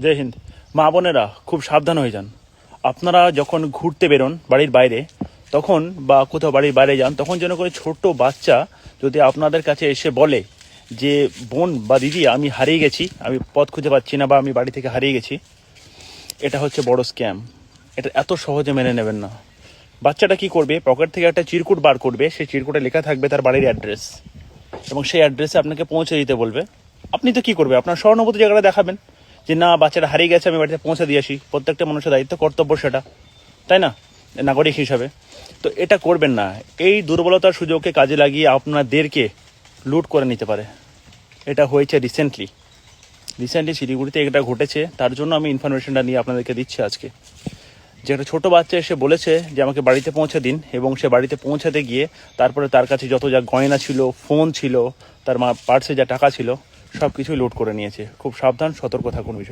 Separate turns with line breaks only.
জয় হিন্দ। মা বোনেরা খুব সাবধান হয়ে যান। আপনারা যখন ঘুরতে বেরোন বাড়ির বাইরে তখন বা কোথাও বাড়ির বাইরে যান তখন যেন করে ছোট্ট বাচ্চা যদি আপনাদের কাছে এসে বলে যে বোন বা দিদি আমি হারিয়ে গেছি, আমি পথ খুঁজে পাচ্ছি না বা আমি বাড়ি থেকে হারিয়ে গেছি, এটা হচ্ছে বড় স্ক্যাম। এটা এত সহজে মেনে নেবেন না। বাচ্চাটা কি করবে, পকেট থেকে একটা চিরকুট বার করবে, সেই চিরকুটে লেখা থাকবে তার বাড়ির অ্যাড্রেস এবং সেই অ্যাড্রেসে আপনাকে পৌঁছে দিতে বলবে। আপনি তো কি করবে, আপনার সহানুভূতি জায়গাটা দেখাবেন যে না বাচ্চাটা হারিয়ে গেছে, আমি বাড়িতে পৌঁছে দিয়ে আসি। প্রত্যেকটা মানুষের দায়িত্ব কর্তব্য সেটা, তাই না, নাগরিক হিসাবে। তো এটা করবেন না। এই দুর্বলতার সুযোগকে কাজে লাগিয়ে আপনাদেরকে লুট করে নিতে পারে। এটা হয়েছে রিসেন্টলি শিলিগুড়িতে এটা ঘটেছে। তার জন্য আমি ইনফরমেশনটা নিয়ে আপনাদেরকে দিচ্ছি আজকে। যে একটা ছোটো বাচ্চা এসে বলেছে যে আমাকে বাড়িতে পৌঁছে দিন, এবং সে বাড়িতে পৌঁছাতে গিয়ে তারপরে তার কাছে যত যা গয়না ছিল, ফোন ছিল, তার পার্সে যা টাকা ছিল, সব কিছুই লুট করে নিয়েছে। খুব সাবধান, সতর্ক থাকুন বিষয়।